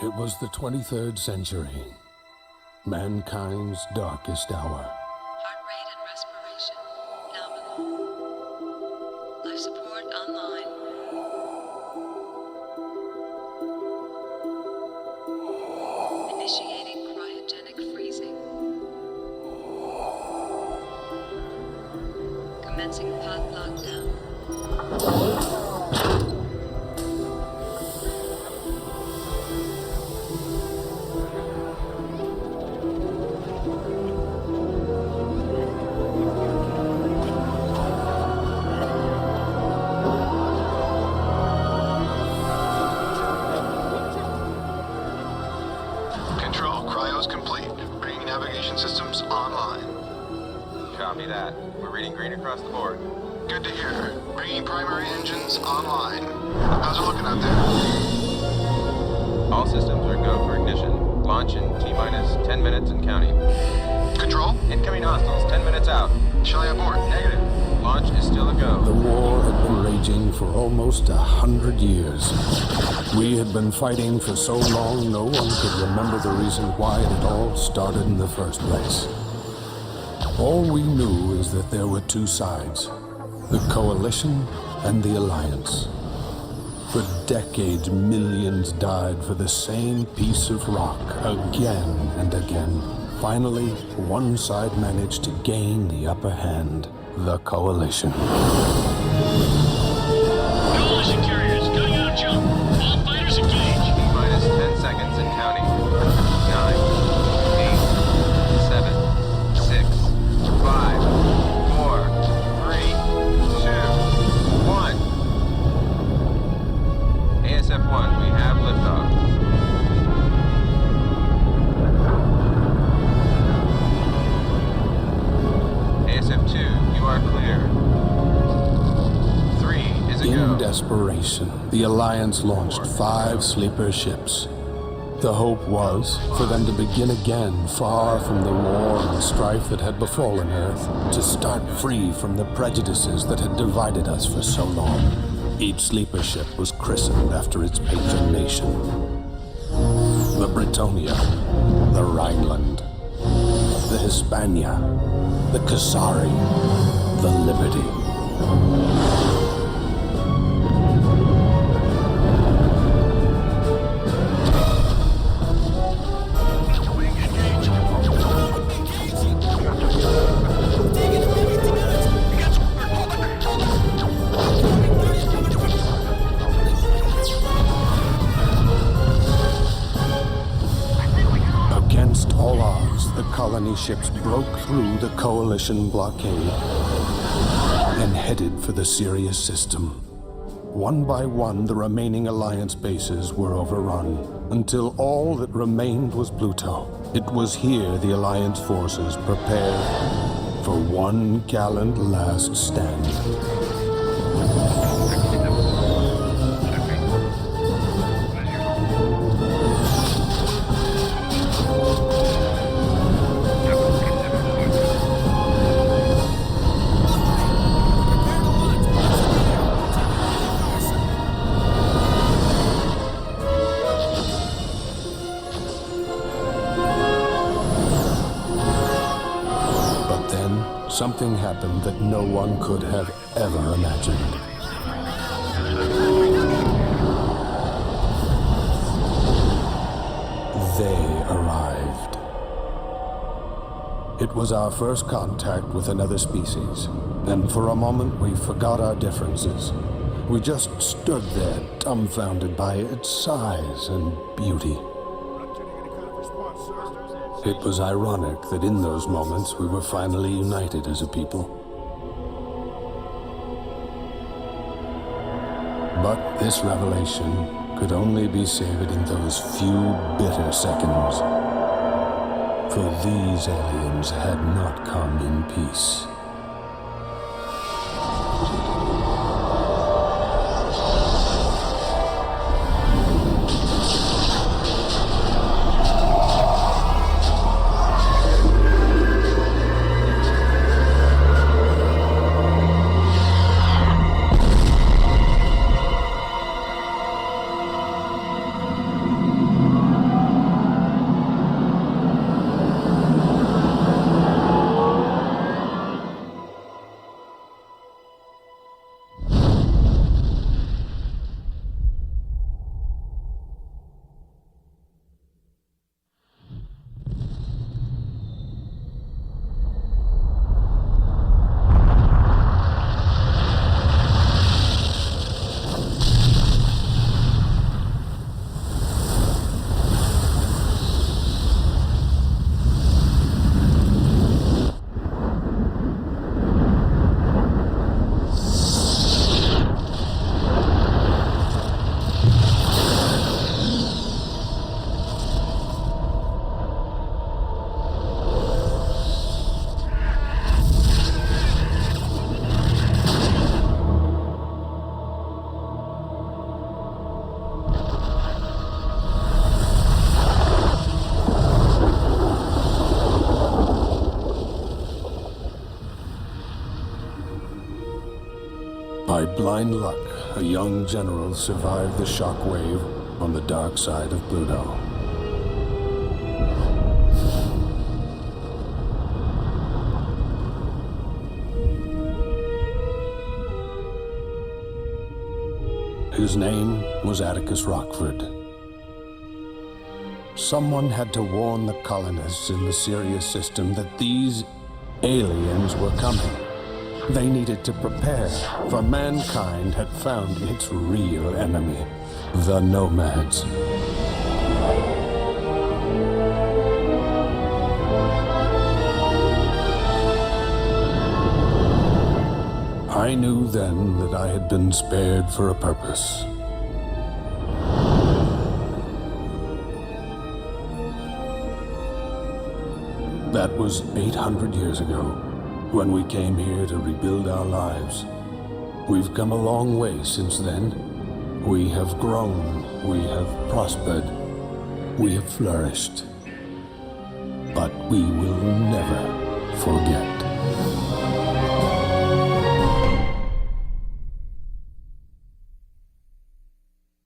It was the 23rd century, mankind's darkest hour. Heart rate and respiration nominal. Life support online. Initiating cryogenic freezing. Commencing pod lockdown. Control, cryo's complete. Bringing navigation systems online. Copy that. We're reading green across the board. Good to hear. Bringing primary engines online. How's it looking out there? All systems are go for ignition. Launch in T-minus 10 minutes and counting. Control? Incoming hostiles, 10 minutes out. Shall I abort? Negative. Launch is still a go. The war had been raging for almost 100 years. We had been fighting for so long, no one could remember the reason why it had all started in the first place. All we knew is that there were two sides, the coalition and the alliance. For decades, millions died for the same piece of rock again and again. Finally, one side managed to gain the upper hand, the coalition. Coalition carriers, going out jump. All fighters engage. T-minus 10 seconds and counting. 9, 8, 7, 6, 5, 4, 3, 2, 1. ASF-1, we have liftoff. ASF-2, you are clear. 3 is a In go. desperation, the Alliance launched 5 sleeper ships. The hope was for them to begin again, far from the war and strife that had befallen Earth, to start free from the prejudices that had divided us for so long. Each sleeper ship was christened after its patron nation. The Britannia, the Rhineland, the Hispania, the Kasari, the Liberty. Against all odds, the colony ships broke through the coalition blockade and headed for the Sirius system. One by one, the remaining Alliance bases were overrun, until all that remained was Pluto. It was here the Alliance forces prepared for one gallant last stand. Something happened that no one could have ever imagined. They arrived. It was our first contact with another species, and for a moment we forgot our differences. We just stood there, dumbfounded by its size and beauty. It was ironic that in those moments we were finally united as a people. But this revelation could only be savored in those few bitter seconds. For these aliens had not come in peace. By blind luck, a young general survived the shockwave on the dark side of Pluto. His name was Atticus Rockford. Someone had to warn the colonists in the Sirius system that these aliens were coming. They needed to prepare, for mankind had found its real enemy, the Nomads. I knew then that I had been spared for a purpose. That was 800 years ago, when we came here to rebuild our lives. We've come a long way since then. We have grown, we have prospered, we have flourished. But we will never forget.